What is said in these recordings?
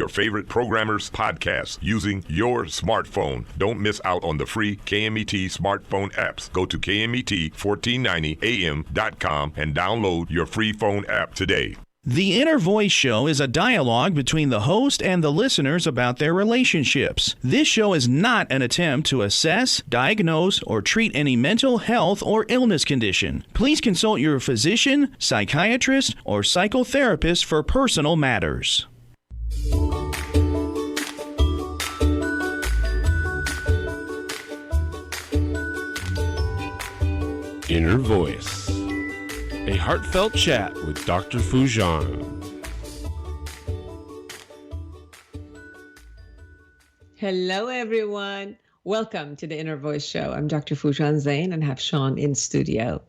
your favorite programmer's podcast using your smartphone. Don't miss out on the free KMET smartphone apps. Go to KMET1490am.com and download your free phone app today. The Inner Voice Show is a dialogue between the host and the listeners about their relationships. This show is not an attempt to assess, diagnose, or treat any mental health or illness condition. Please consult your physician, psychiatrist, or psychotherapist for personal matters. Inner Voice, a heartfelt chat with Dr. Foojan. Hello, everyone. Welcome to the Inner Voice Show. I'm Dr. Foojan Zeine and have Sean in studio.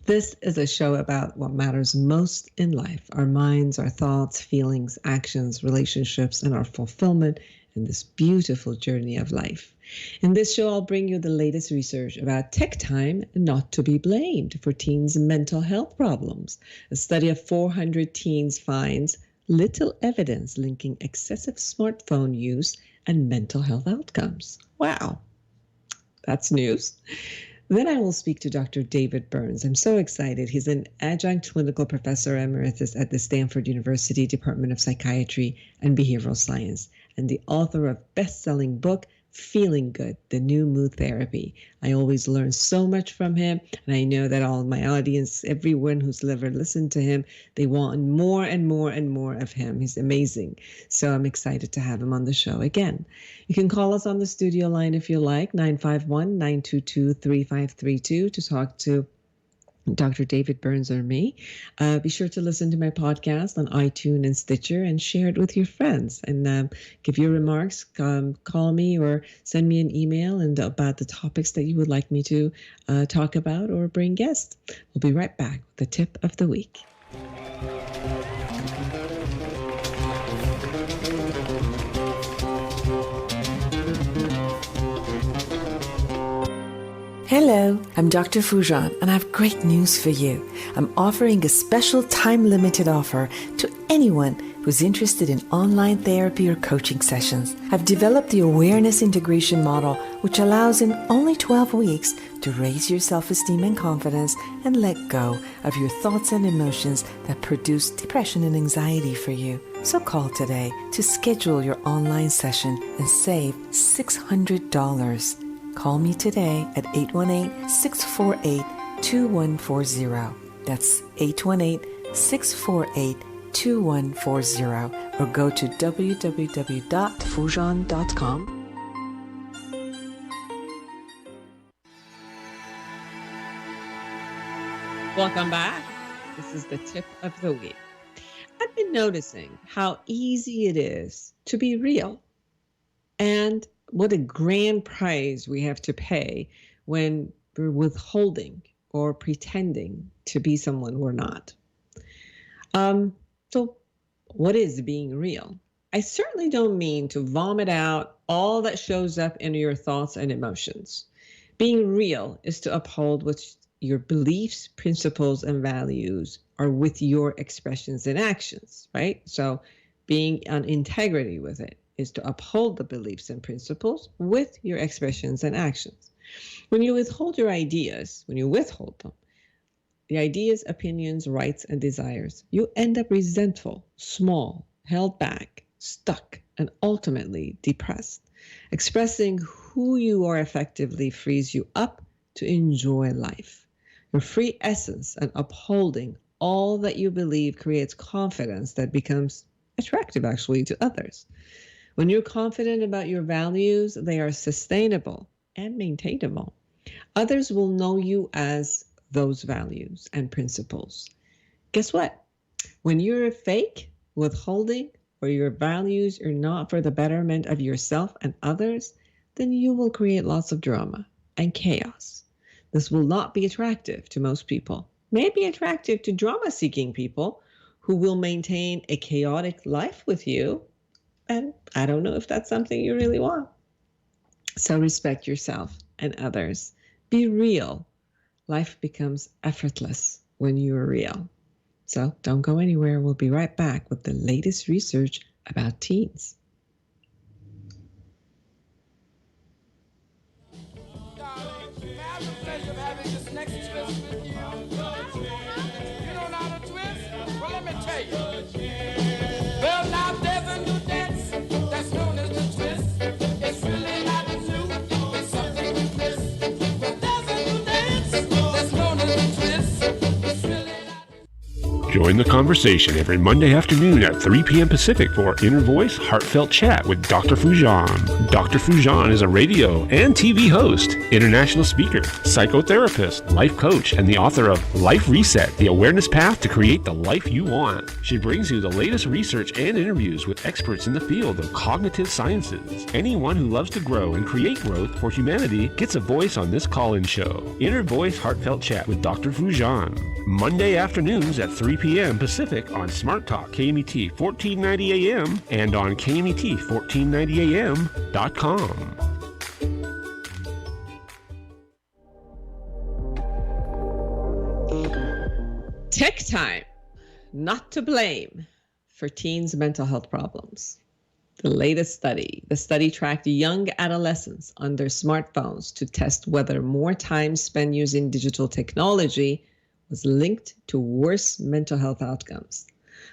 This is a show about what matters most in life, our minds, our thoughts, feelings, actions, relationships, and our fulfillment in this beautiful journey of life. In this show, I'll bring you the latest research about tech time not to be blamed for teens' mental health problems. A study of 400 teens finds little evidence linking excessive smartphone use and mental health outcomes. Wow, that's news. Then I will speak to Dr. David Burns. I'm so excited. He's an adjunct clinical professor emeritus at the Stanford University Department of Psychiatry and Behavioral Science, and the author of best-selling book, Feeling Good, the New Mood Therapy. I always learn so much from him, and I know that all my audience, everyone who's ever listened to him, they want more and more and more of him. He's amazing. So I'm excited to have him on the show again. You can call us on the studio line if you like, 951-922-3532 to talk to Dr. David Burns or me. Be sure to listen to my podcast on iTunes and Stitcher and share it with your friends. And give your remarks, call me or send me an email and about the topics that you would like me to talk about or bring guests. We'll be right back with the tip of the week. Hello, I'm Dr. Foojan, and I have great news for you. I'm offering a special time-limited offer to anyone who's interested in online therapy or coaching sessions. I've developed the awareness integration model, which allows in only 12 weeks to raise your self-esteem and confidence and let go of your thoughts and emotions that produce depression and anxiety for you. So call today to schedule your online session and save $600. Call me today at 818-648-2140. That's 818-648-2140. Or go to www.foojan.com. Welcome back. This is the tip of the week. I've been noticing how easy it is to be real, and what a grand price we have to pay when we're withholding or pretending to be someone we're not. So what is being real? I certainly don't mean to vomit out all that shows up in your thoughts and emotions. Being real is to uphold what your beliefs, principles, and values are with your expressions and actions, right? So being on integrity with it is to uphold the beliefs and principles with your expressions and actions. When you withhold your ideas, when you withhold them, the ideas, opinions, rights, and desires, you end up resentful, small, held back, stuck, and ultimately depressed. Expressing who you are effectively frees you up to enjoy life. Your free essence and upholding all that you believe creates confidence that becomes attractive, actually, to others. When you're confident about your values, they are sustainable and maintainable. Others will know you as those values and principles. Guess what? When you're fake, withholding, or your values are not for the betterment of yourself and others, then you will create lots of drama and chaos. This will not be attractive to most people. May be attractive to drama-seeking people who will maintain a chaotic life with you. And I don't know if that's something you really want. So respect yourself and others. Be real. Life becomes effortless when you're real. So don't go anywhere. We'll be right back with the latest research about teens. have the pleasure of having this next twist with you. You don't know how to twist? Well, let me tell you. Well, now there's a new dance that's known as the twist. It's really not new, it's something to twist. Well, there's a new dance that's known as the twist. It's really not. Join the conversation every Monday afternoon at 3 p.m. Pacific for Inner Voice Heartfelt Chat with Dr. Foojan. Dr. Foojan is a radio and TV host, international speaker, psychotherapist, life coach, and the author of Life Reset, The Awareness Path to Create the Life You Want. She brings you the latest research and interviews with experts in the field of cognitive sciences. Anyone who loves to grow and create growth for humanity gets a voice on this call-in show. Inner Voice Heartfelt Chat with Dr. Foojan. Monday afternoons at 3 p.m. Pacific on Smart Talk KMET 1490 AM and on KMET1490AM.com. Tech time, not to blame for teens' mental health problems. The latest study, the study tracked young adolescents on their smartphones to test whether more time spent using digital technology was linked to worse mental health outcomes.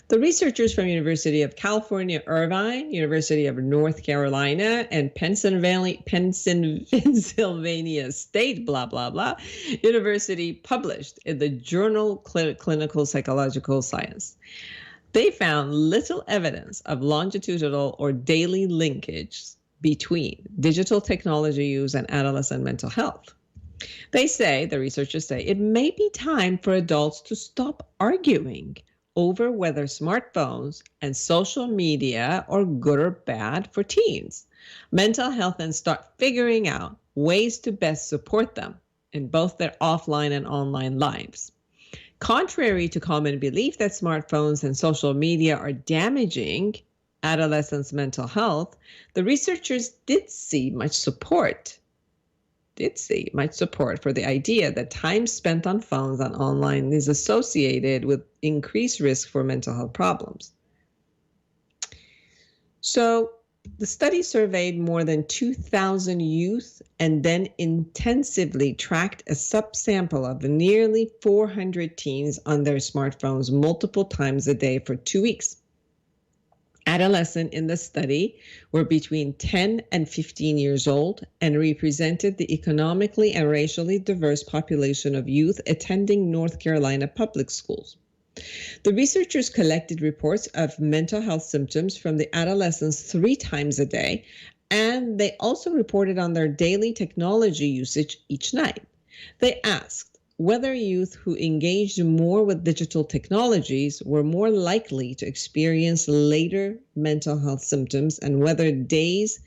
The researchers from University of California, Irvine, University of North Carolina, and Pennsylvania State, blah, blah, blah, University published in the journal Clinical Psychological Science. They found little evidence of longitudinal or daily linkage between digital technology use and adolescent mental health. The researchers say, it may be time for adults to stop arguing over whether smartphones and social media are good or bad for teens' mental health and start figuring out ways to best support them in both their offline and online lives. Contrary to common belief that smartphones and social media are damaging adolescents' mental health, the researchers did see much support for the idea that time spent on phones and online is associated with increased risk for mental health problems. So the study surveyed more than 2,000 youth and then intensively tracked a subsample of nearly 400 teens on their smartphones multiple times a day for 2 weeks. Adolescents in the study were between 10 and 15 years old and represented the economically and racially diverse population of youth attending North Carolina public schools. The researchers collected reports of mental health symptoms from the adolescents 3 times a day, and they also reported on their daily technology usage each night. They asked whether youth who engaged more with digital technologies were more likely to experience later mental health symptoms, and whether days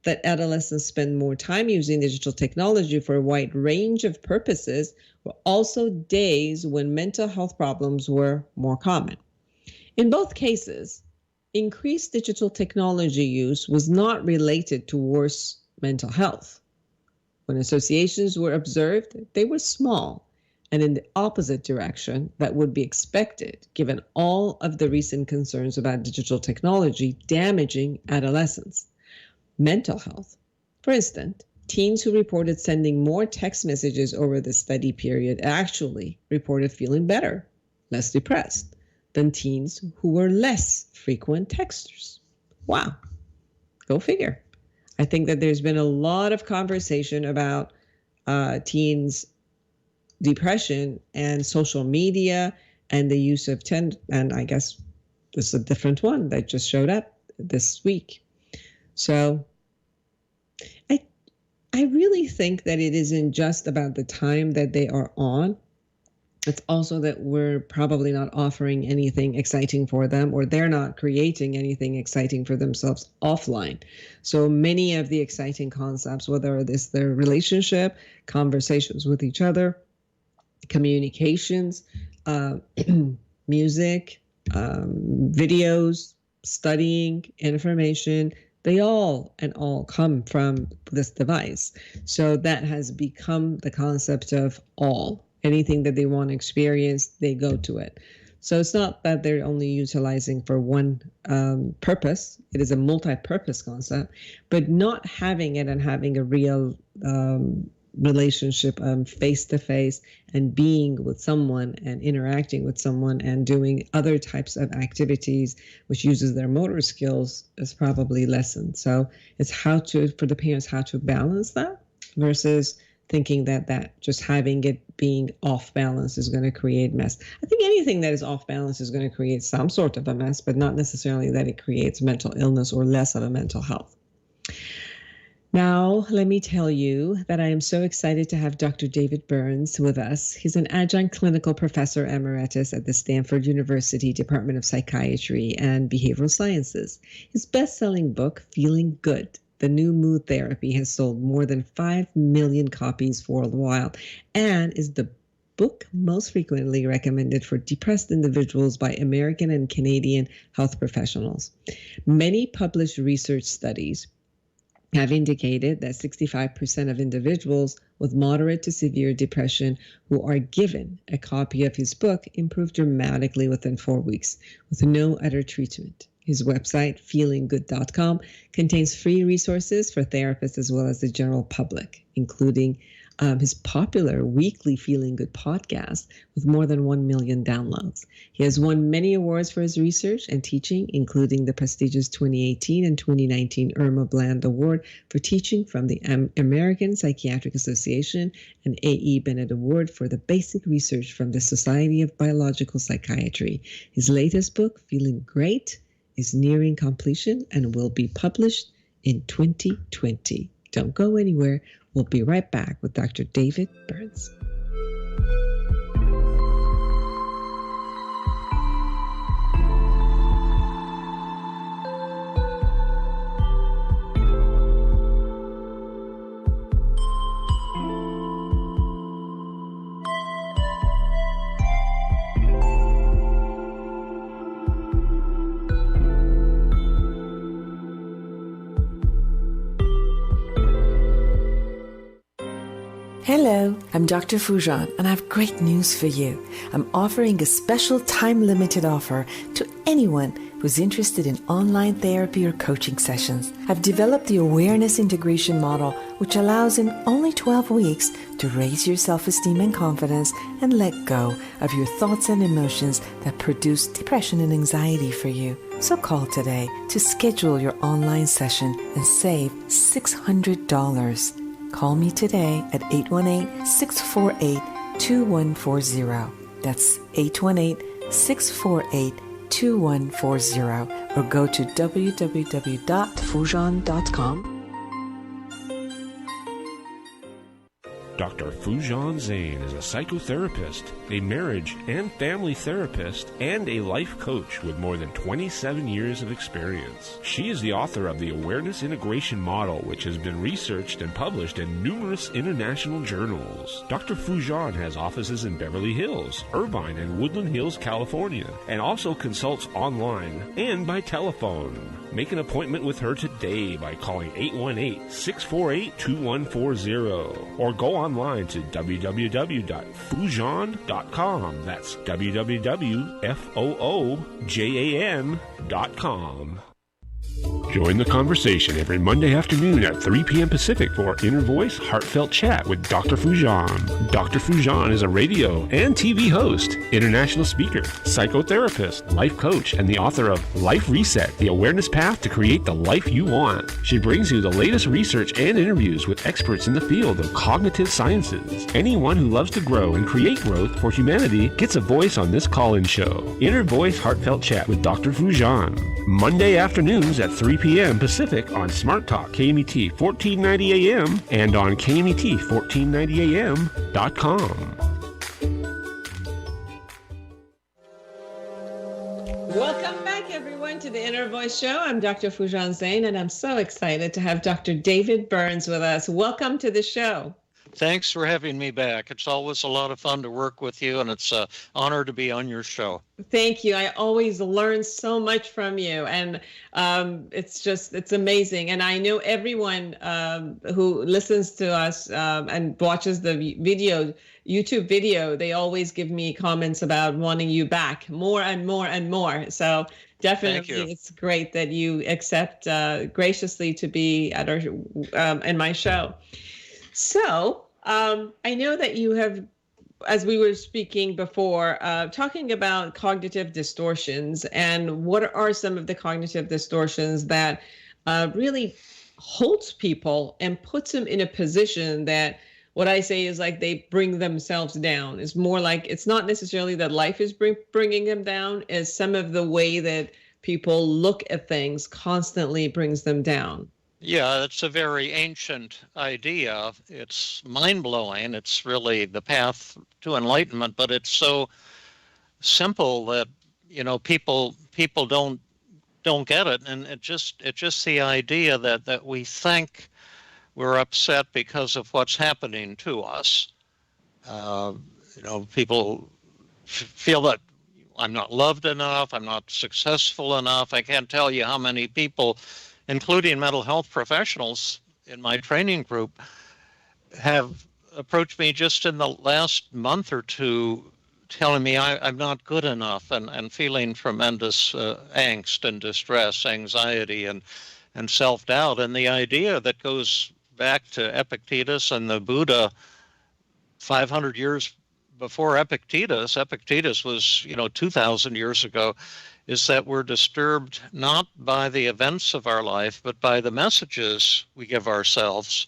that adolescents spend more time using digital technology for a wide range of purposes were also days when mental health problems were more common. In both cases, increased digital technology use was not related to worse mental health. When associations were observed, they were small and in the opposite direction that would be expected, given all of the recent concerns about digital technology damaging adolescents' mental health. For instance, teens who reported sending more text messages over the study period actually reported feeling better, less depressed, than teens who were less frequent texters. Wow, go figure. I think that there's been a lot of conversation about teens' depression and social media and the use of and I guess this is a different one that just showed up this week. So I really think that it isn't just about the time that they are on. It's also that we're probably not offering anything exciting for them, or they're not creating anything exciting for themselves offline. So many of the exciting concepts, whether it's their relationship, conversations with each other, communications, music, videos, studying, information, they all come from this device. So that has become the concept of all. Anything that they want to experience, they go to it. So it's not that they're only utilizing for one purpose. It is a multi-purpose concept, but not having it and having a real relationship, face to face, and being with someone and interacting with someone and doing other types of activities which uses their motor skills is probably lessened. So it's for the parents, how to balance that versus thinking that just having it being off balance is going to create mess. I think anything that is off balance is going to create some sort of a mess, but not necessarily that it creates mental illness or less of a mental health. Now, let me tell you that I am so excited to have Dr. David Burns with us. He's an adjunct clinical professor emeritus at the Stanford University Department of Psychiatry and Behavioral Sciences. His best-selling book, Feeling Good: The New Mood Therapy, has sold more than 5 million copies worldwide and is the book most frequently recommended for depressed individuals by American and Canadian health professionals. Many published research studies have indicated that 65% of individuals with moderate to severe depression who are given a copy of his book improve dramatically within 4 weeks with no other treatment. His website, feelinggood.com, contains free resources for therapists as well as the general public, including his popular weekly Feeling Good podcast with more than 1 million downloads. He has won many awards for his research and teaching, including the prestigious 2018 and 2019 Irma Bland Award for teaching from the American Psychiatric Association and A.E. Bennett Award for the basic research from the Society of Biological Psychiatry. His latest book, Feeling Great, is nearing completion and will be published in 2020. Don't go anywhere. We'll be right back with Dr. David Burns. Hello, I'm Dr. Foojan, and I have great news for you. I'm offering a special time-limited offer to anyone who's interested in online therapy or coaching sessions. I've developed the awareness integration model, which allows in only 12 weeks to raise your self-esteem and confidence and let go of your thoughts and emotions that produce depression and anxiety for you. So call today to schedule your online session and save $600. Call me today at 818-648-2140. That's 818-648-2140. Or go to www.foojan.com. Dr. Foojan Zeine is a psychotherapist, a marriage and family therapist, and a life coach with more than 27 years of experience. She is the author of the Awareness Integration Model, which has been researched and published in numerous international journals. Dr. Foojan has offices in Beverly Hills, Irvine, and Woodland Hills, California, and also consults online and by telephone. Make an appointment with her today by calling 818-648-2140 or go online to www.foojan.com. That's www.foojan.com. Join the conversation every Monday afternoon at 3 p.m. Pacific for Inner Voice Heartfelt Chat with Dr. Foojan. Dr. Foojan is a radio and TV host, international speaker, psychotherapist, life coach, and the author of Life Reset, The Awareness Path to Create the Life You Want. She brings you the latest research and interviews with experts in the field of cognitive sciences. Anyone who loves to grow and create growth for humanity gets a voice on this call-in show. Inner Voice Heartfelt Chat with Dr. Foojan. Monday afternoons at 3 p.m. Pacific on Smart Talk KMET 1490 AM and on KMET1490AM.com. Welcome back, everyone, to the Inner Voice Show. I'm Dr. Foojan Zeine, and I'm so excited to have Dr. David Burns with us. Welcome to the show. Thanks for having me back. It's always a lot of fun to work with you, and it's an honor to be on your show. Thank you. I always learn so much from you, and it's amazing. And I know everyone who listens to us and watches the YouTube video, they always give me comments about wanting you back more and more and more. So definitely, it's great that you accept graciously to be at our in my show. So I know that you have, as we were speaking before, talking about cognitive distortions, and what are some of the cognitive distortions that really holds people and puts them in a position that, what I say is like, they bring themselves down. It's more like, it's not necessarily that life is bringing them down, as some of the way that people look at things constantly brings them down. Yeah, it's a very ancient idea. It's mind-blowing. It's really the path to enlightenment, but it's so simple that, people don't get it. And it's just the idea that we think we're upset because of what's happening to us. People feel that I'm not loved enough, I'm not successful enough. I can't tell you how many people, including mental health professionals in my training group, have approached me just in the last month or two, telling me I'm not good enough, and feeling tremendous angst and distress, anxiety, and self-doubt. And the idea that goes back to Epictetus and the Buddha 500 years before Epictetus. Epictetus was, 2,000 years ago, is that we're disturbed not by the events of our life, but by the messages we give ourselves.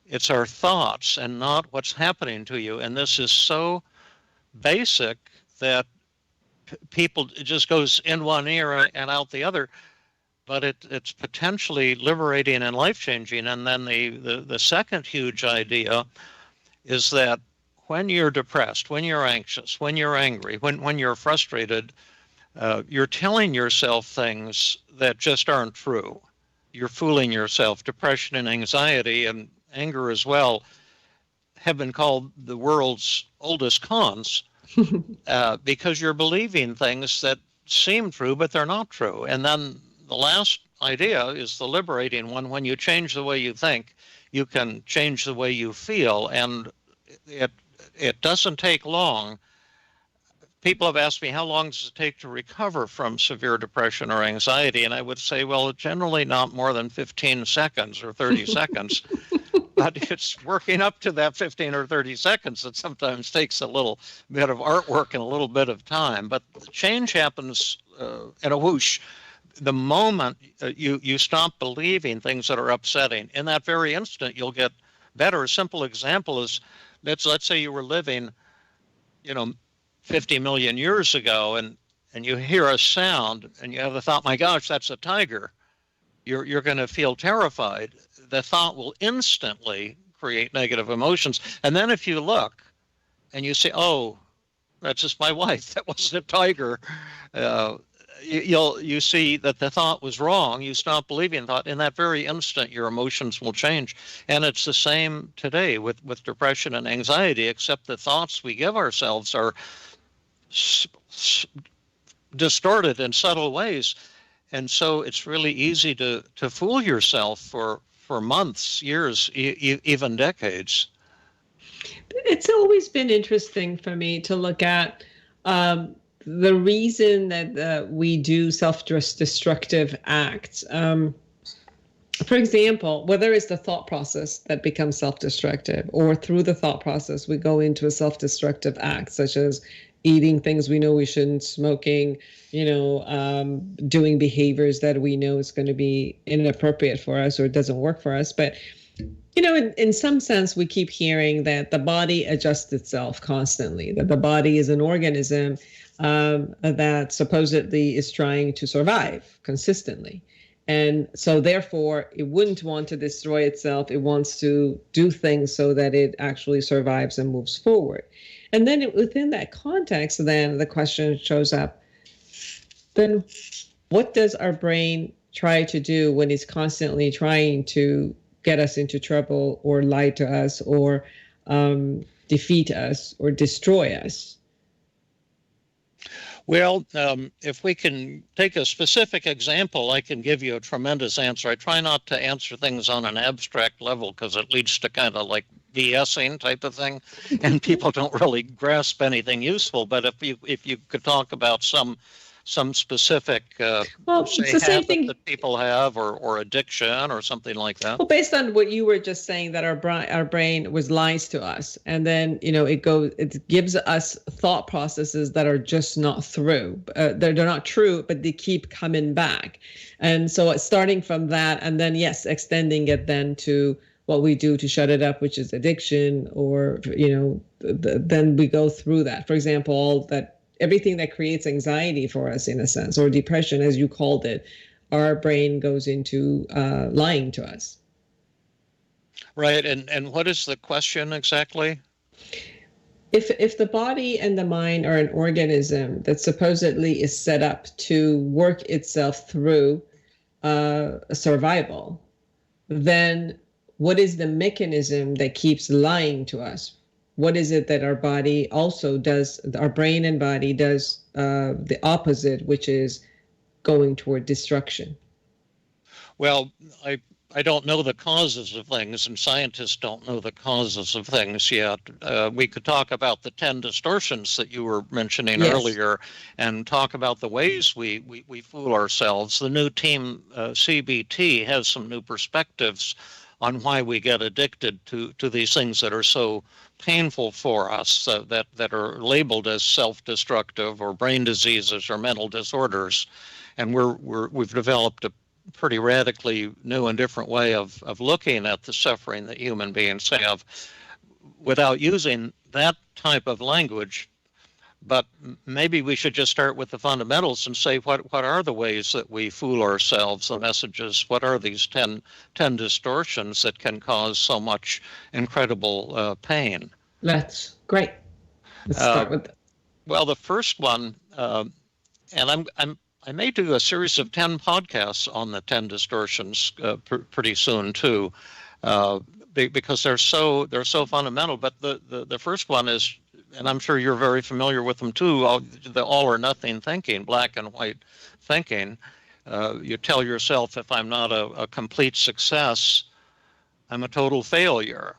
It's our thoughts and not what's happening to you. And this is so basic that people, it just goes in one ear and out the other. But it's potentially liberating and life-changing. And then the second huge idea is that when you're depressed, when you're anxious, when you're angry, when you're frustrated, you're telling yourself things that just aren't true. You're fooling yourself. Depression and anxiety and anger as well have been called the world's oldest cons because you're believing things that seem true, but they're not true. And then the last idea is the liberating one. When you change the way you think, you can change the way you feel. And it doesn't take long. People have asked me, how long does it take to recover from severe depression or anxiety? And I would say, well, generally not more than 15 seconds or 30 seconds. But it's working up to that 15 or 30 seconds that sometimes takes a little bit of artwork and a little bit of time. But change happens in a whoosh. The moment you stop believing things that are upsetting, in that very instant, you'll get better. A simple example is, let's say you were living, 50 million years ago, and you hear a sound, and you have the thought, my gosh, that's a tiger. You're going to feel terrified. The thought will instantly create negative emotions. And then if you look, and you say, oh, that's just my wife, that wasn't a tiger, you see that the thought was wrong. You stop believing thought. In that very instant, your emotions will change. And it's the same today with depression and anxiety, except the thoughts we give ourselves are distorted in subtle ways. And so it's really easy to fool yourself for months, years, even decades. It's always been interesting for me to look at the reason that we do self-destructive acts. For example, whether it's the thought process that becomes self-destructive, or through the thought process we go into a self-destructive act, such as eating things we know we shouldn't, smoking, doing behaviors that we know is going to be inappropriate for us or doesn't work for us. But in some sense, we keep hearing that the body adjusts itself constantly, that the body is an organism that supposedly is trying to survive consistently. And so therefore, it wouldn't want to destroy itself. It wants to do things so that it actually survives and moves forward. And then within that context, then the question shows up, then what does our brain try to do when it's constantly trying to get us into trouble or lie to us or defeat us or destroy us? Well, if we can take a specific example, I can give you a tremendous answer. I try not to answer things on an abstract level because it leads to kind of like BSing type of thing, and people don't really grasp anything useful. But if you could talk about some some specific, Well, say, it's the same habit thing. that people have, or addiction, or something like that? Well, based on what you were just saying, that our brain was lies to us, and then it gives us thought processes that are just not through. They're not true, but they keep coming back, and so it's starting from that, and then yes, extending it then to what we do to shut it up, which is addiction, or then we go through that. For example, everything that creates anxiety for us, in a sense, or depression, as you called it, our brain goes into lying to us. Right. And what is the question exactly? If the body and the mind are an organism that supposedly is set up to work itself through survival, then what is the mechanism that keeps lying to us? What is it that our body also does, our brain and body does the opposite, which is going toward destruction? Well, I don't know the causes of things, and scientists don't know the causes of things yet. We could talk about the 10 distortions that you were mentioning earlier, and talk about the ways we fool ourselves. The new team, CBT, has some new perspectives on why we get addicted to these things that are so painful for us, that are labeled as self-destructive or brain diseases or mental disorders. And we've developed a pretty radically new and different way of looking at the suffering that human beings have without using that type of language. But maybe we should just start with the fundamentals and say, what are the ways that we fool ourselves, the messages? What are these 10 distortions that can cause so much incredible pain? That's great. Let's start with that. Well, the first one, and I may do a series of 10 podcasts on the 10 distortions pretty soon too, because they're so fundamental. But the first one is, and I'm sure you're very familiar with them too, the all or nothing thinking, black and white thinking. You tell yourself, if I'm not a complete success, I'm a total failure.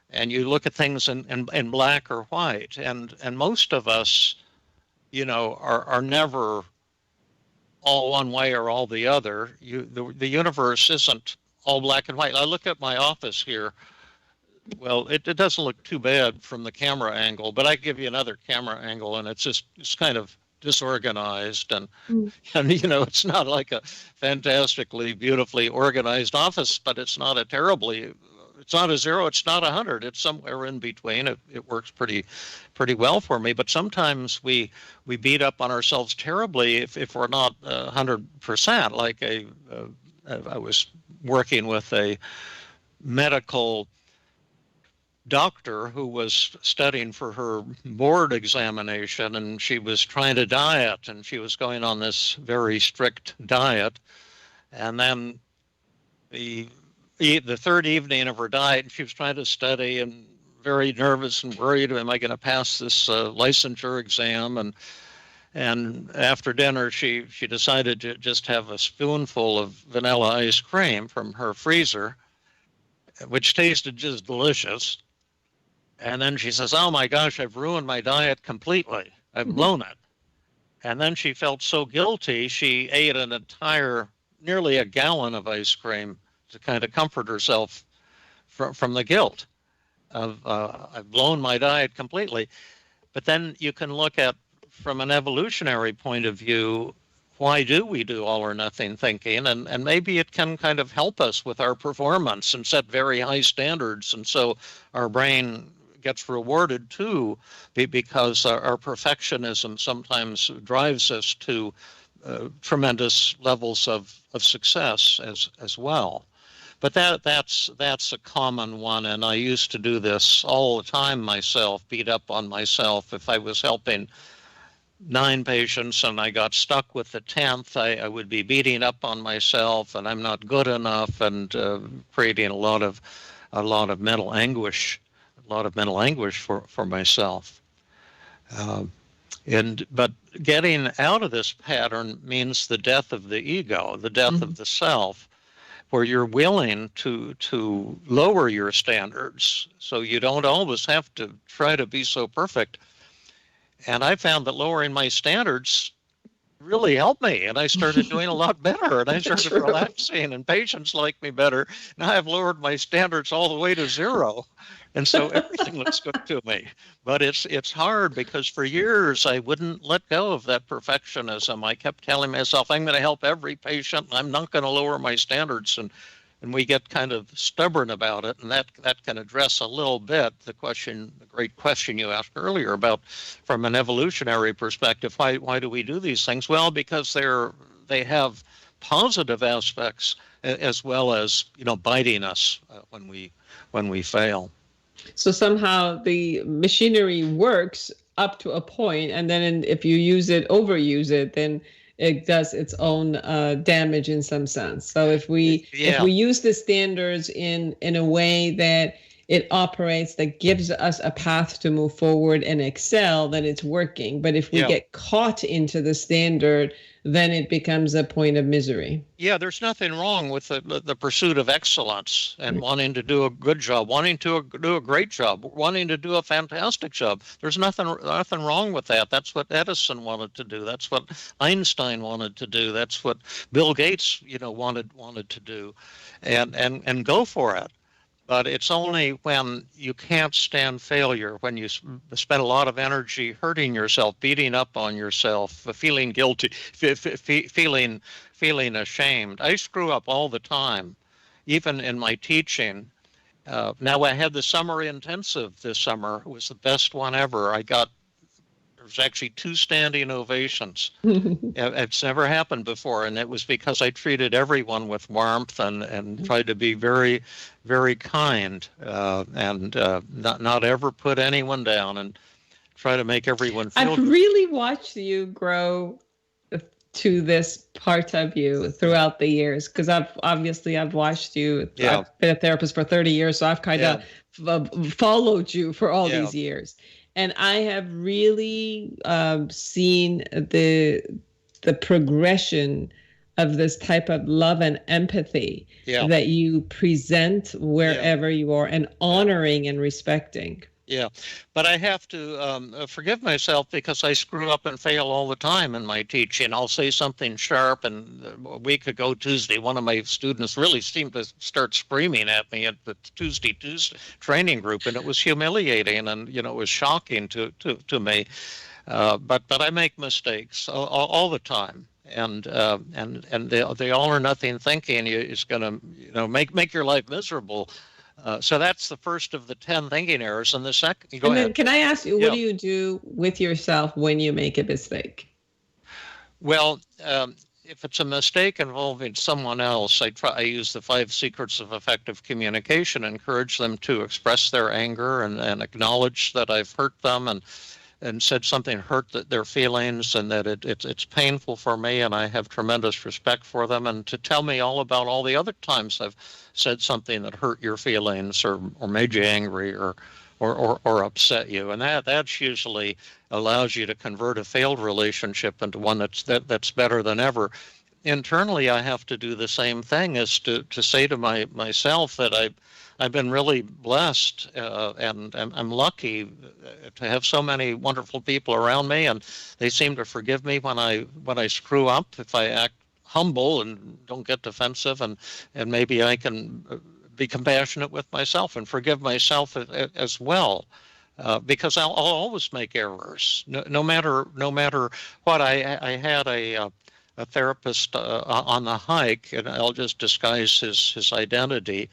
And you look at things in black or white. And most of us, are never all one way or all the other. The universe isn't all black and white. I look at my office here. Well, it doesn't look too bad from the camera angle, but I give you another camera angle, and it's kind of disorganized, and it's not like a fantastically beautifully organized office, but it's not it's not a 0, it's not 100, it's somewhere in between. It works pretty well for me. But sometimes we beat up on ourselves terribly if we're not 100%. Like I was working with a medical doctor who was studying for her board examination, and she was trying to diet, and she was going on this very strict diet. And then the third evening of her diet, she was trying to study and very nervous and worried, am I going to pass this licensure exam? And after dinner, she decided to just have a spoonful of vanilla ice cream from her freezer, which tasted just delicious. And then she says, oh my gosh, I've ruined my diet completely. I've blown it. And then she felt so guilty, she ate nearly a gallon of ice cream to kind of comfort herself from the guilt of I've blown my diet completely. But then you can look at, from an evolutionary point of view, why do we do all or nothing thinking? And maybe it can kind of help us with our performance and set very high standards. And so our brain gets rewarded too, because our perfectionism sometimes drives us to tremendous levels of success as well. But that's a common one, and I used to do this all the time myself, beat up on myself. If I was helping 9 patients and I got stuck with the 10th, I would be beating up on myself, and I'm not good enough, and creating a lot of mental anguish, for myself. But getting out of this pattern means the death of the ego, the death of the self, where you're willing to lower your standards, so you don't always have to try to be so perfect. And I found that lowering my standards really helped me, and I started doing a lot better, and I started relaxing, and patients like me better. Now I've lowered my standards all the way to 0, and so everything looks good to me. But it's hard because for years I wouldn't let go of that perfectionism. I kept telling myself I'm going to help every patient, and I'm not going to lower my standards, and we get kind of stubborn about it, and that can address a little bit the great question you asked earlier about, from an evolutionary perspective, why do we do these things? Well, because they have positive aspects as well as biting us when we fail. So somehow the machinery works up to a point, and then if you overuse it, then it does its own damage in some sense. So if we use the standards in a way that it operates, that gives us a path to move forward and excel, then it's working. But if we get caught into the standard, then it becomes a point of misery. Yeah, there's nothing wrong with the pursuit of excellence and wanting to do a good job, wanting to do a great job, wanting to do a fantastic job. There's nothing wrong with that. That's what Edison wanted to do. That's what Einstein wanted to do. That's what Bill Gates, wanted to do, and go for it. But it's only when you can't stand failure, when you spend a lot of energy hurting yourself, beating up on yourself, feeling guilty, feeling ashamed. I screw up all the time, even in my teaching. Now, I had the summer intensive this summer. It was the best one ever. There was actually 2 standing ovations. It's never happened before, and it was because I treated everyone with warmth and tried to be very, very kind, and not ever put anyone down, and try to make everyone feel I've really watched you grow to this part of you throughout the years, because I've watched you. Yeah. I've been a therapist for 30 years, so I've kind of followed you for all these years. And I have really seen the progression of this type of love and empathy that you present wherever you are, and honoring and respecting. Yeah, but I have to forgive myself because I screw up and fail all the time in my teaching. I'll say something sharp, and a week ago, Tuesday, one of my students really seemed to start screaming at me at the Tuesday training group, and it was humiliating, and it was shocking to me. But I make mistakes all the time. And the all or nothing thinking is going to make your life miserable. So that's the first of the 10 thinking errors. And the second, go ahead. Can I ask you, what do you do with yourself when you make a mistake? Well, if it's a mistake involving someone else, I use the 5 secrets of effective communication, encourage them to express their anger and acknowledge that I've hurt them and said something hurt their feelings, and that it's painful for me, and I have tremendous respect for them, and to tell me all about all the other times I've said something that hurt your feelings or made you angry or upset you. And that's usually allows you to convert a failed relationship into one that's better than ever. Internally, I have to do the same thing, as to say to myself that I've been really blessed, and I'm lucky to have so many wonderful people around me, and they seem to forgive me when I screw up, if I act humble and don't get defensive, and maybe I can be compassionate with myself and forgive myself as well, because I'll always make errors, no matter what. I had a therapist on the hike, and I'll just disguise his identity,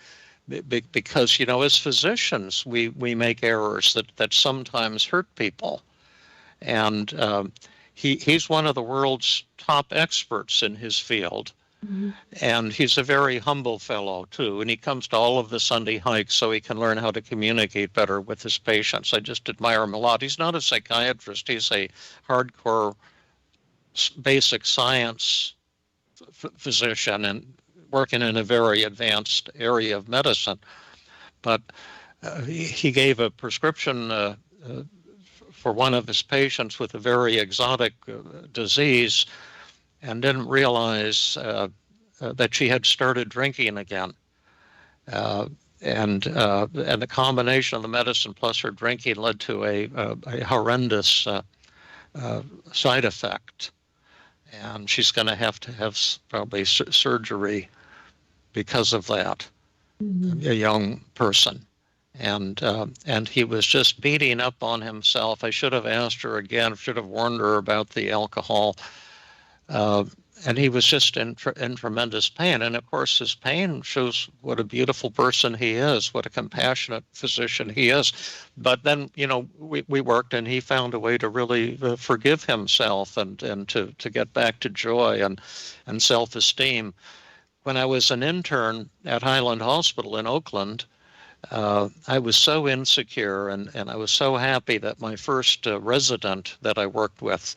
because as physicians we make errors that sometimes hurt people, and he's one of the world's top experts in his field. Mm-hmm. And he's a very humble fellow too, and he comes to all of the Sunday hikes so he can learn how to communicate better with his patients. I just admire him a lot. He's not a psychiatrist, he's a hardcore basic science physician, and working in a very advanced area of medicine. But he gave a prescription for one of his patients with a very exotic disease, and didn't realize that she had started drinking again. And the combination of the medicine plus her drinking led to a horrendous side effect. and she's going to have probably surgery because of that. A young person. And he was just beating up on himself. I should have asked her again, should have warned her about the alcohol. And he was just in tremendous pain. And of course, his pain shows what a beautiful person he is, what a compassionate physician he is. But then, we worked, and he found a way to really forgive himself and to get back to joy and self-esteem. When I was an intern at Highland Hospital in Oakland, I was so insecure, and I was so happy that my first resident that I worked with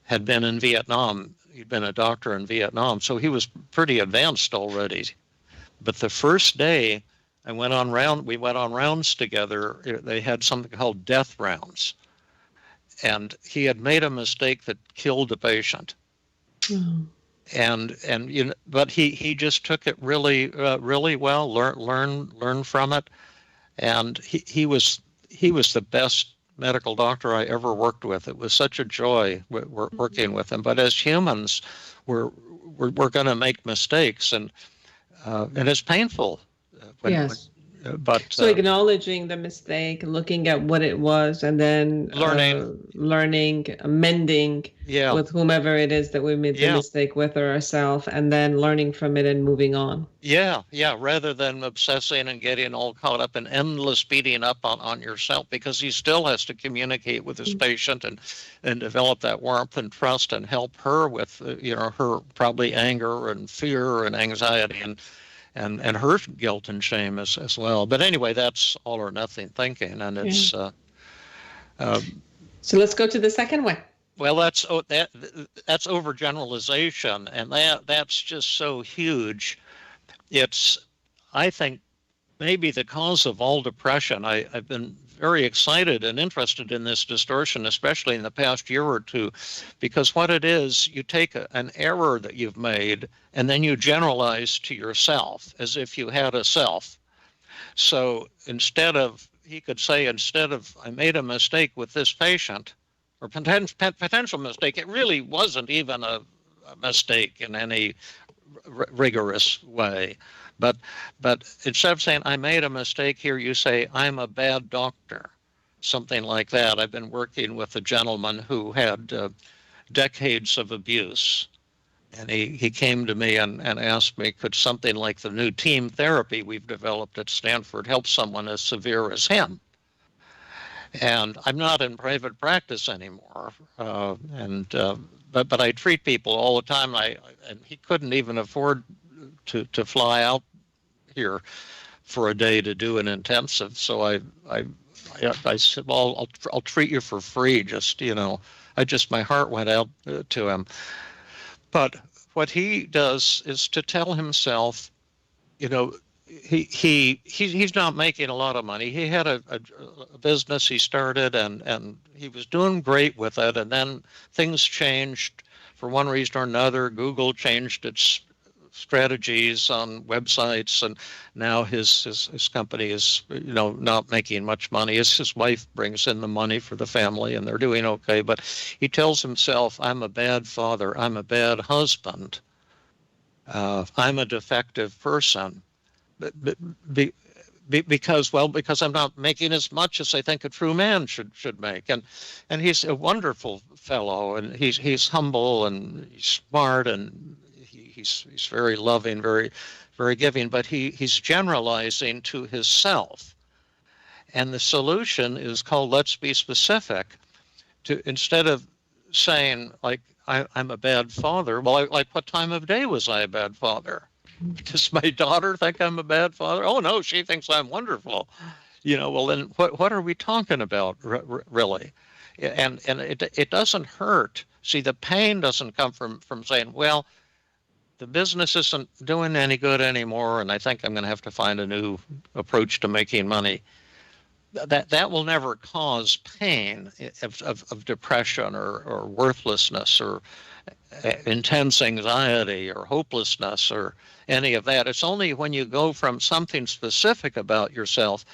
had been in Vietnam. He'd been a doctor in Vietnam, so he was pretty advanced already. But the first day we went on rounds together. They had something called death rounds. And he had made a mistake that killed the patient. Mm. But he just took it really well, learned from it. And he was the best medical doctor I ever worked with. It was such a joy working with him. But as humans, we're going to make mistakes, and it's painful. Yes. So acknowledging the mistake, looking at what it was, and then learning, amending with whomever it is that we made the mistake with, or ourselves, and then learning from it and moving on. Yeah. Rather than obsessing and getting all caught up in endless beating up on yourself, because he still has to communicate with his patient and develop that warmth and trust and help her with her probably anger and fear and anxiety and her guilt and shame as well. But anyway, that's all or nothing thinking, and it's. So let's go to the second one. Well, that's overgeneralization, and that's just so huge. It's, I think, maybe the cause of all depression. I've been very excited and interested in this distortion, especially in the past year or two, because what it is, you take an error that you've made and then you generalize to yourself as if you had a self. So he could say, instead of I made a mistake with this patient, or potential mistake, it really wasn't even a mistake in any rigorous way. But instead of saying, I made a mistake here, you say, I'm a bad doctor, something like that. I've been working with a gentleman who had decades of abuse. And he came to me and asked me, could something like the new team therapy we've developed at Stanford help someone as severe as him? And I'm not in private practice anymore. But I treat people all the time. And he couldn't even afford to fly out here for a day to do an intensive. So I said, well, I'll treat you for free. My heart went out to him. But what he does is to tell himself, he's not making a lot of money. He had a business he started, and he was doing great with it. And then things changed for one reason or another. Google changed its strategies on websites, and now his company is not making much money. His wife brings in the money for the family, and they're doing okay. But he tells himself, I'm a bad father, I'm a bad husband, I'm a defective person, because I'm not making as much as I think a true man should make. And he's a wonderful fellow, and he's humble, and he's smart, and he's very loving, very, very giving, but he's generalizing to his-self. And the solution is called let's be specific. Instead of saying, like, I'm a bad father, well, like, what time of day was I a bad father? Does my daughter think I'm a bad father? Oh, no, she thinks I'm wonderful. Well, then what are we talking about, really? And it doesn't hurt. See, the pain doesn't come from saying, well, the business isn't doing any good anymore, and I think I'm going to have to find a new approach to making money. That will never cause pain of depression or worthlessness or intense anxiety or hopelessness or any of that. It's only when you go from something specific about yourself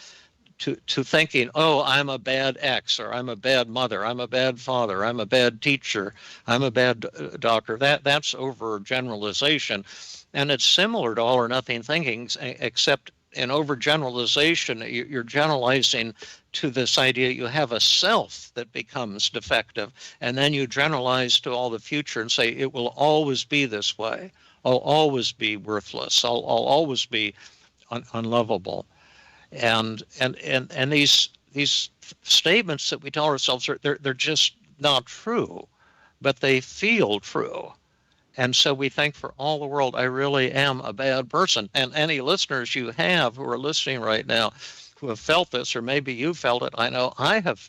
to thinking, oh, I'm a bad ex, or I'm a bad mother, I'm a bad father, I'm a bad teacher, I'm a bad doctor. That's overgeneralization, and it's similar to all or nothing thinking, except in overgeneralization, you're generalizing to this idea you have a self that becomes defective, and then you generalize to all the future and say it will always be this way. I'll always be worthless. I'll always be unlovable. And these statements that we tell ourselves they're just not true, but they feel true. And so we think for all the world, I really am a bad person. And any listeners you have who are listening right now who have felt this, or maybe you felt it, I know I have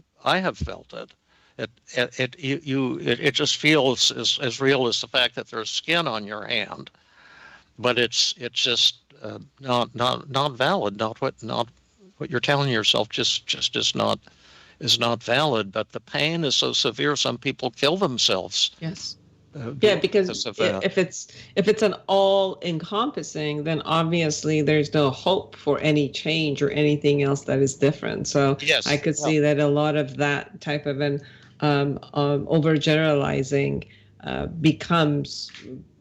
felt it. It just feels as real as the fact that there's skin on your hand, but it's just not valid. Not what you're telling yourself just is not valid. But the pain is so severe, some people kill themselves. Yes. Because if it's an all encompassing, then obviously there's no hope for any change or anything else that is different. So yes, I could see that a lot of that type of an overgeneralizing becomes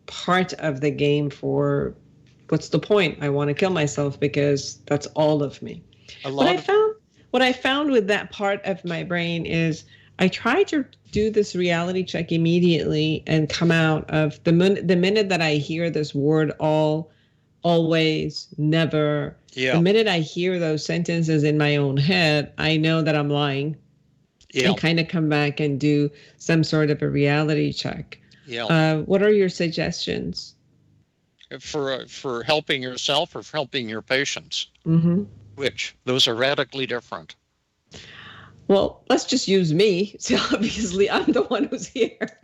part of the game. What's the point? I want to kill myself because that's all of me. What I found with that part of my brain is I try to do this reality check immediately and come out of the minute that I hear this word all, always, never. Yeah. The minute I hear those sentences in my own head, I know that I'm lying. Yeah. And kind of come back and do some sort of a reality check. Yeah. What are your suggestions? For helping yourself or for helping your patients? Mm-hmm. Which? Those are radically different. Well, let's just use me. So obviously, I'm the one who's here.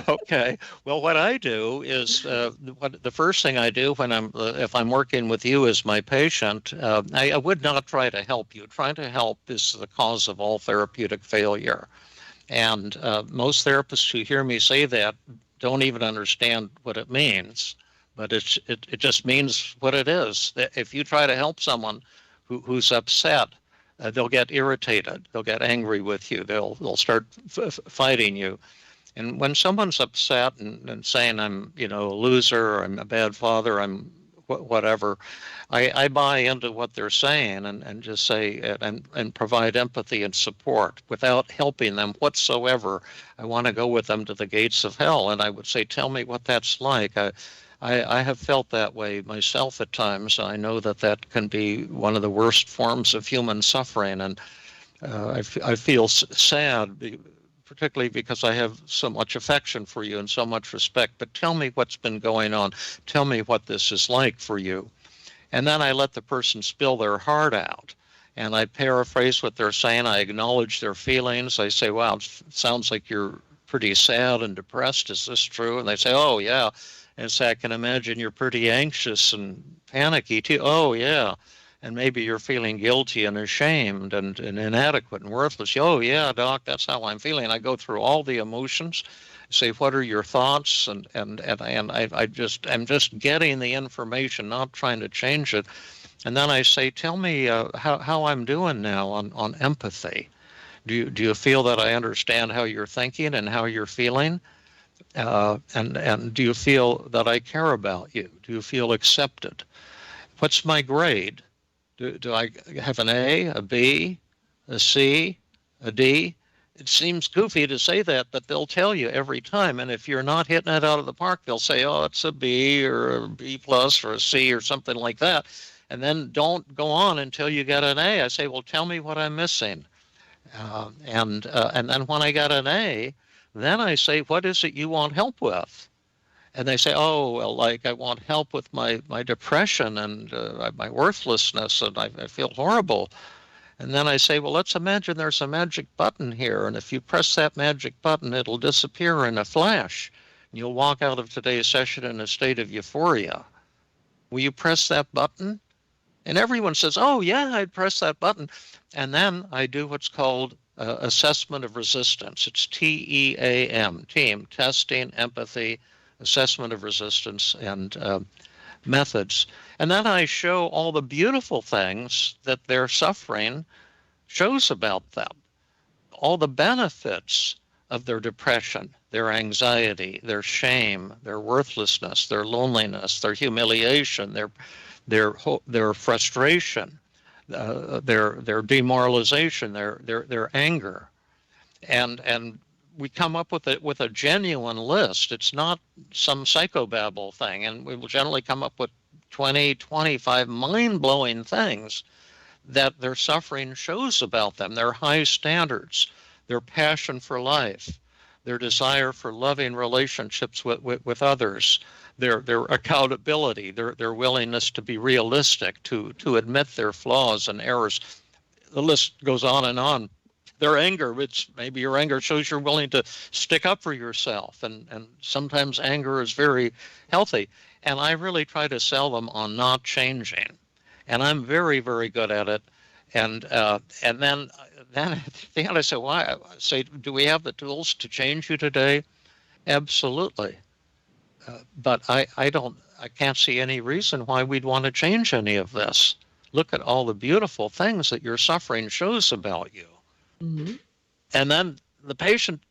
Okay. Well, what I do is the first thing I do when if I'm working with you as my patient, I would not try to help you. Trying to help is the cause of all therapeutic failure. And most therapists who hear me say that don't even understand what it means. But it just means what it is. If you try to help someone who's upset, they'll get irritated. They'll get angry with you. They'll start fighting you. And when someone's upset and saying I'm a loser, or I'm a bad father, I'm whatever, I buy into what they're saying and just say and provide empathy and support without helping them whatsoever. I want to go with them to the gates of hell, and I would say, tell me what that's like. I have felt that way myself at times. I know that can be one of the worst forms of human suffering, and I feel sad, particularly because I have so much affection for you and so much respect. But tell me what's been going on. Tell me what this is like for you. And then I let the person spill their heart out, and I paraphrase what they're saying. I acknowledge their feelings. I say, wow, it sounds like you're pretty sad and depressed. Is this true? And they say, oh, yeah. And so I can imagine you're pretty anxious and panicky too. Oh, yeah. And maybe you're feeling guilty and ashamed and inadequate and worthless. Oh, yeah, doc, that's how I'm feeling. I go through all the emotions, say, what are your thoughts? And I'm just getting the information, not trying to change it. And then I say, tell me how I'm doing now on empathy. Do you feel that I understand how you're thinking and how you're feeling? And do you feel that I care about you? Do you feel accepted? What's my grade? Do I have an A, a B, a C, a D? It seems goofy to say that, but they'll tell you every time. And if you're not hitting it out of the park, they'll say, oh, it's a B or a B plus or a C or something like that. And then don't go on until you get an A. I say, well, tell me what I'm missing. And then when I got an A, then I say, what is it you want help with? And they say, oh, well, like I want help with my depression and my worthlessness, and I feel horrible. And then I say, well, let's imagine there's a magic button here, and if you press that magic button, it'll disappear in a flash. And you'll walk out of today's session in a state of euphoria. Will you press that button? And everyone says, oh, yeah, I'd press that button. And then I do what's called assessment of resistance. It's TEAM, team, testing, empathy, assessment of resistance. And methods. And then I show all the beautiful things that their suffering shows about them, all the benefits of their depression, their anxiety, their shame, their worthlessness, their loneliness, their humiliation, their frustration, their demoralization, their anger, and we come up with a genuine list. It's not some psychobabble thing, and we will generally come up with 20, 25 mind-blowing things that their suffering shows about them, their high standards, their passion for life, their desire for loving relationships with others, their accountability, their willingness to be realistic, to admit their flaws and errors. The list goes on and on. Their anger, which maybe your anger shows you're willing to stick up for yourself, and sometimes anger is very healthy. And I really try to sell them on not changing. And I'm very, very good at it. And then at the end I say, well, I say, do we have the tools to change you today? Absolutely. But I can't see any reason why we'd want to change any of this. Look at all the beautiful things that your suffering shows about you. Mm-hmm. And then the patient,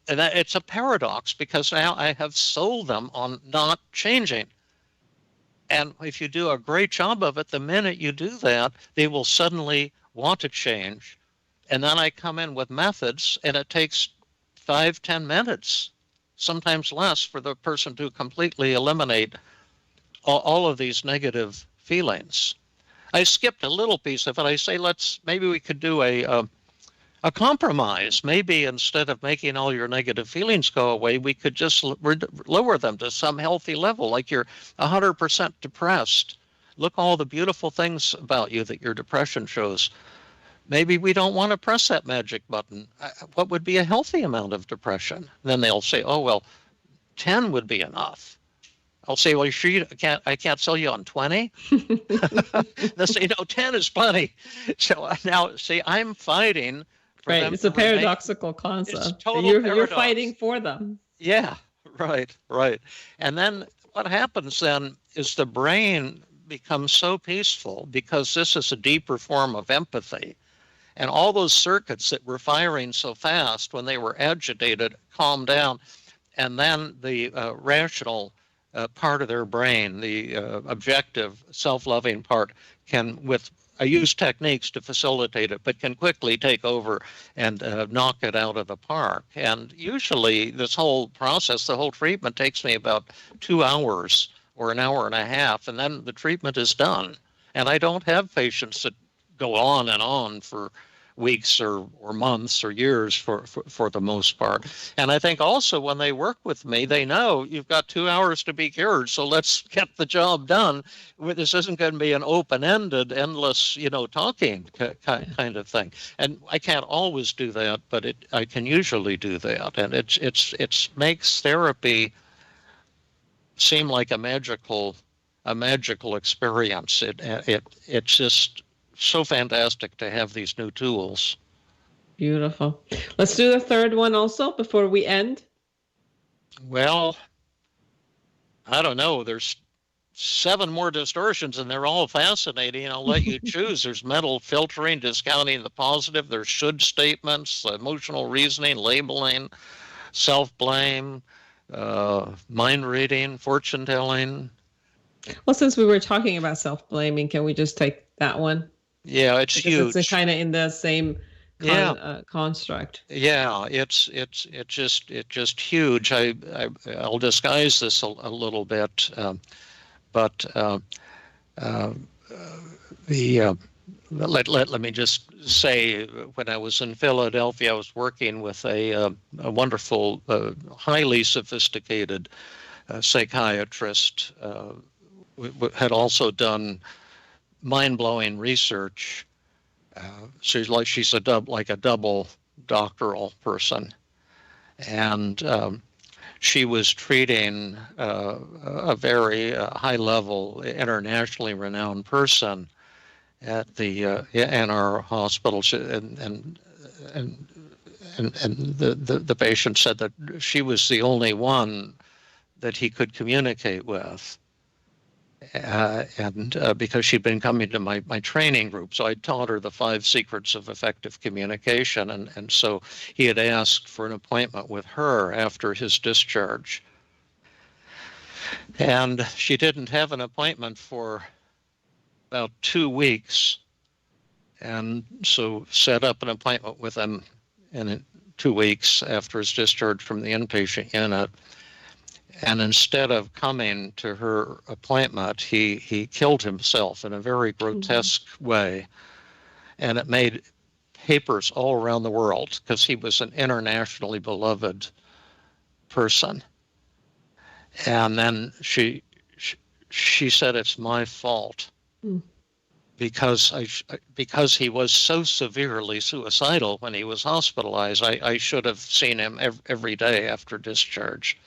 and it's a paradox, because now I have sold them on not changing. And if you do a great job of it, the minute you do that, they will suddenly want to change. And then I come in with methods, and it takes 5-10 minutes, sometimes less, for the person to completely eliminate all of these negative feelings. I skipped a little piece of it. I say, maybe we could do a compromise. Maybe instead of making all your negative feelings go away, we could just lower them to some healthy level, like you're 100% depressed. Look all the beautiful things about you that your depression shows. Maybe we don't want to press that magic button. What would be a healthy amount of depression? Then they'll say, oh, well, 10 would be enough. I'll say, well, you sure I can't sell you on 20? They'll say, no, 10 is plenty. So now, see, I'm fighting. Right, it's a paradoxical concept. It's total you're fighting for them. Yeah, right. And then what happens then is the brain becomes so peaceful, because this is a deeper form of empathy. And all those circuits that were firing so fast when they were agitated calm down. And then the rational part of their brain, the objective, self-loving part, I use techniques to facilitate it, but can quickly take over and knock it out of the park. And usually this whole process, the whole treatment, takes me about 2 hours or an hour and a half, and then the treatment is done. And I don't have patients that go on and on for weeks or months or years for the most part. And I think also when they work with me, they know you've got 2 hours to be cured, so let's get the job done. This isn't going to be an open-ended, endless, talking kind of thing. And I can't always do that, but I can usually do that. And it makes therapy seem like a magical experience. It's just so fantastic to have these new tools. Beautiful. Let's do the third one also before we end. Well, I don't know. There's 7 more distortions, and they're all fascinating. I'll let you choose. There's mental filtering, discounting the positive. There's should statements, emotional reasoning, labeling, self-blame, mind reading, fortune telling. Well, since we were talking about self-blaming, can we just take that one? Yeah, it's huge. It's kind of in the same construct. Yeah, it's just huge. I'll disguise this a little bit, but let me just say, when I was in Philadelphia, I was working with a wonderful, highly sophisticated psychiatrist. Had also done mind-blowing research. She's a double doctoral person, and she was treating a very high-level, internationally renowned person at in our hospital, and the patient said that she was the only one that he could communicate with. and because she'd been coming to my training group. So I taught her the 5 secrets of effective communication. And so he had asked for an appointment with her after his discharge. And she didn't have an appointment for about 2 weeks. And so set up an appointment with him in 2 weeks after his discharge from the inpatient unit. And instead of coming to her appointment, he killed himself in a very grotesque way. And it made papers all around the world because he was an internationally beloved person. And then she said, it's my fault because he was so severely suicidal when he was hospitalized. I should have seen him every day after discharge.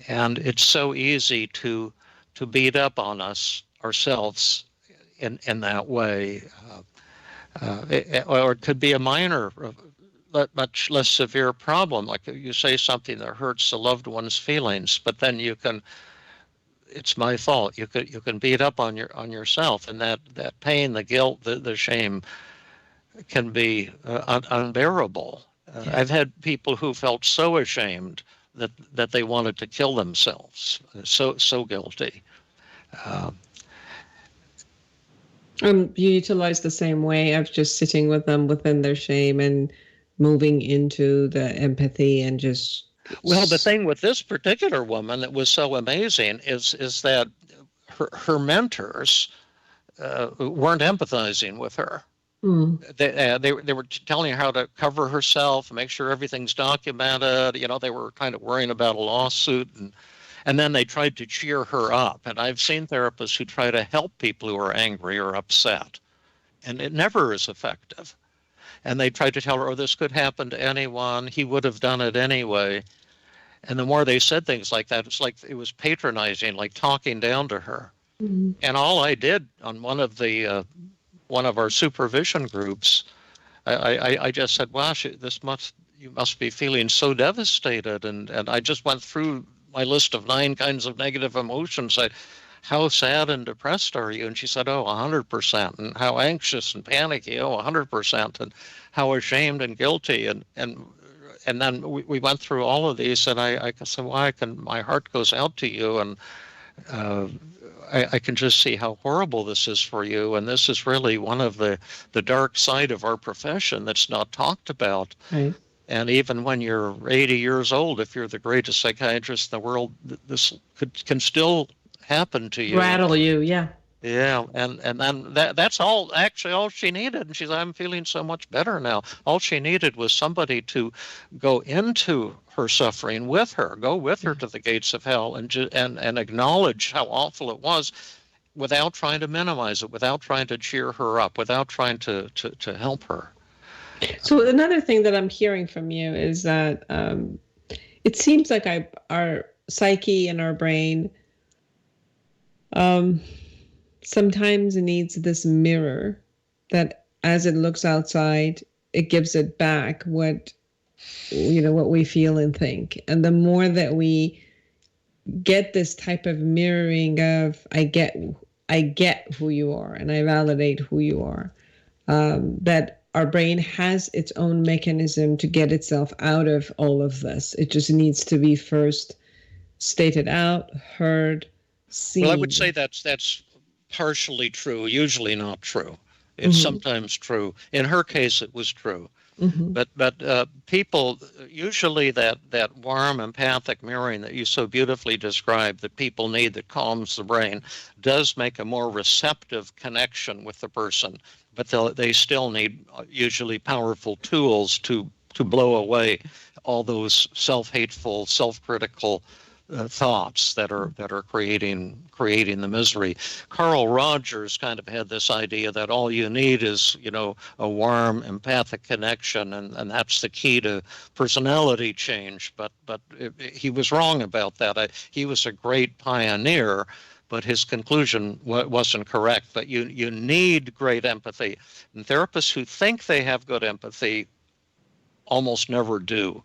And it's so easy to beat up on ourselves in that way. Or it could be a minor, much less severe problem, like you say something that hurts a loved one's feelings, but then it's my fault. You can beat up on yourself, and that pain, the guilt, the shame can be unbearable. I've had people who felt so ashamed that they wanted to kill themselves, so guilty. You utilize the same way of just sitting with them within their shame and moving into the empathy and just. Well, the thing with this particular woman that was so amazing is that her mentors weren't empathizing with her. They were telling her how to cover herself, make sure everything's documented. They were kind of worrying about a lawsuit, and then they tried to cheer her up. And I've seen therapists who try to help people who are angry or upset, and it never is effective. And they tried to tell her, this could happen to anyone. He would have done it anyway. And the more they said things like that, it's like it was patronizing, like talking down to her. And all I did on one of our supervision groups, I just said, wow, you must be feeling so devastated. And I just went through my list of 9 kinds of negative emotions. How sad and depressed are you? And she said, 100%. And how anxious and panicky? 100%. And how ashamed and guilty. And then we went through all of these, and I said, my heart goes out to you. And I can just see how horrible this is for you. And this is really one of the dark side of our profession that's not talked about. Right. And even when you're 80 years old, if you're the greatest psychiatrist in the world, this can still happen to you. Rattle you, yeah. Yeah, and then that's all she needed. And she said, I'm feeling so much better now. All she needed was somebody to go into her suffering with her, go with her to the gates of hell, and acknowledge how awful it was, without trying to minimize it, without trying to cheer her up, without trying to help her. So another thing that I'm hearing from you is that it seems like our psyche and our brain sometimes needs this mirror that, as it looks outside, it gives it back what we feel and think. And the more that we get this type of mirroring of I get who you are and I validate who you are, that our brain has its own mechanism to get itself out of all of this. It just needs to be first stated out, heard, seen. Well, I would say that's partially true, usually not true. It's sometimes true. In her case, it was true. But people, usually that warm, empathic mirroring that you so beautifully described that people need, that calms the brain, does make a more receptive connection with the person. But they still need usually powerful tools to blow away all those self-hateful, self-critical thoughts that are creating the misery. Carl Rogers kind of had this idea that all you need is a warm, empathic connection, and that's the key to personality change. But he was wrong about that. He was a great pioneer, but his conclusion wasn't correct. But you need great empathy, and therapists who think they have good empathy almost never do.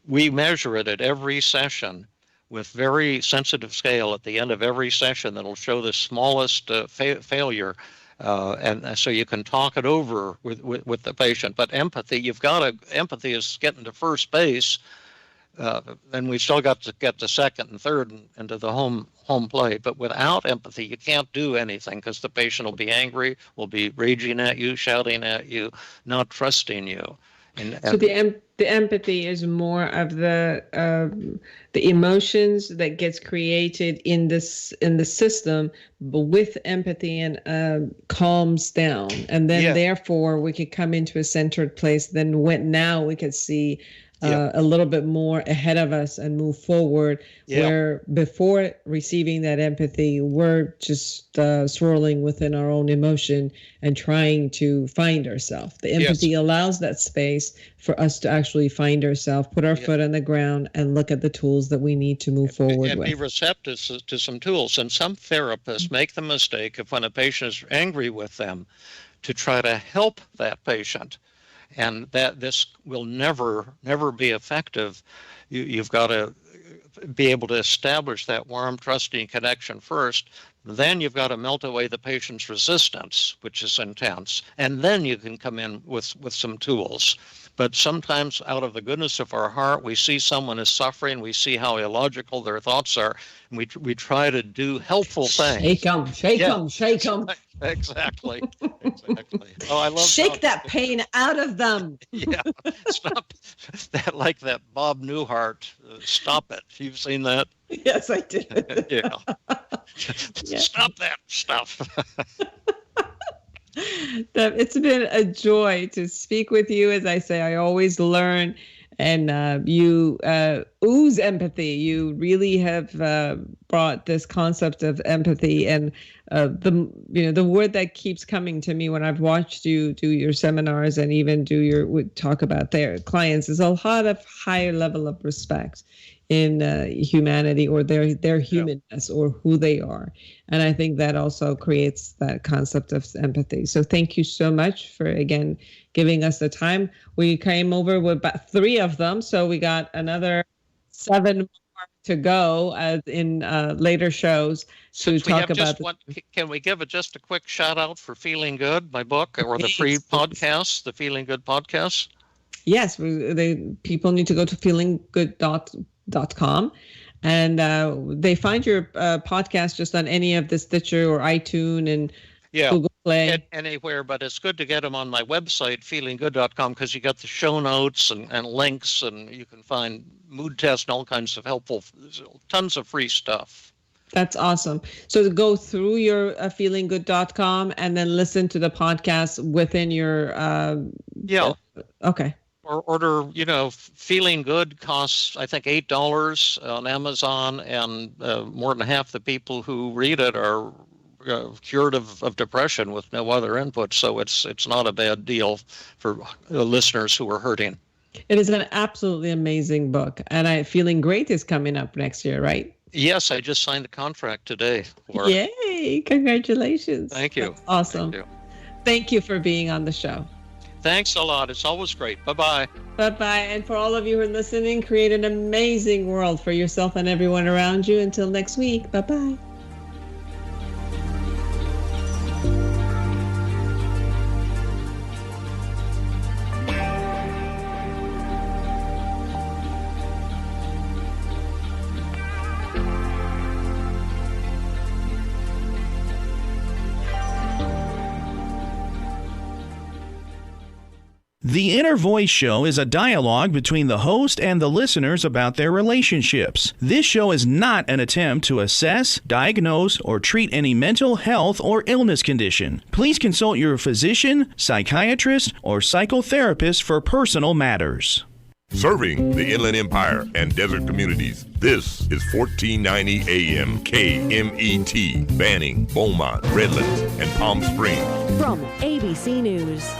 We measure it at every session. with very sensitive scale at the end of every session that'll show the smallest failure. And so you can talk it over with the patient. But empathy, empathy is getting to first base. Then we still got to get to second and third into the home plate. But without empathy, you can't do anything because the patient will be angry, will be raging at you, shouting at you, not trusting you. So the empathy is more of the emotions that gets created in the system, but with empathy and calms down, and then therefore we could come into a centered place. Then now we could see a little bit more ahead of us and move forward, where before receiving that empathy, we're just swirling within our own emotion and trying to find ourselves. The empathy allows that space for us to actually find ourselves, put our foot on the ground, and look at the tools that we need to move forward and with. Be receptive to some tools. And some therapists make the mistake of, when a patient is angry with them, to try to help that patient. And that this will never be effective. You've got to be able to establish that warm, trusting connection first. Then you've got to melt away the patient's resistance, which is intense. And then you can come in with some tools. But sometimes out of the goodness of our heart, we see someone is suffering, we see how illogical their thoughts are, and we try to do helpful things. Shake them. Exactly. Oh, I love shake that pain out of them. Stop that, like that Bob Newhart. Stop it. You've seen that? Yes, I did. Stop that stuff. It's been a joy to speak with you. As I say, I always learn, and you ooze empathy. You really have brought this concept of empathy, and the word that keeps coming to me when I've watched you do your seminars and even talk about their clients is a lot of higher level of respect in humanity, or their humanness, or who they are. And I think that also creates that concept of empathy. So thank you so much for, again, giving us the time. We came over with about 3 of them, so we got another 7 more to go in later shows to talk about. Can we give just a quick shout out for Feeling Good, my book, or the free podcast, the Feeling Good podcast? Yes, people need to go to feelinggood.com, and they find your podcast just on any of the Stitcher or iTunes and Google Play. Anywhere, but it's good to get them on my website, feelinggood.com, because you got the show notes and links, and you can find mood tests and all kinds of helpful, tons of free stuff. That's awesome. So go through your feelinggood.com and then listen to the podcast within your okay. Or order, Feeling Good costs, I think, $8 on Amazon, and more than half the people who read it are cured of depression with no other input. So it's not a bad deal for listeners who are hurting. It is an absolutely amazing book, and Feeling Great is coming up next year, right? Yes, I just signed the contract today. Yay! Congratulations. Thank you. That's awesome. Thank you for being on the show. Thanks a lot. It's always great. Bye-bye. Bye-bye. And for all of you who are listening, create an amazing world for yourself and everyone around you. Until next week. Bye-bye. The Inner Voice Show is a dialogue between the host and the listeners about their relationships. This show is not an attempt to assess, diagnose, or treat any mental health or illness condition. Please consult your physician, psychiatrist, or psychotherapist for personal matters. Serving the Inland Empire and desert communities, this is 1490 AM KMET, Banning, Beaumont, Redlands, and Palm Springs. From ABC News.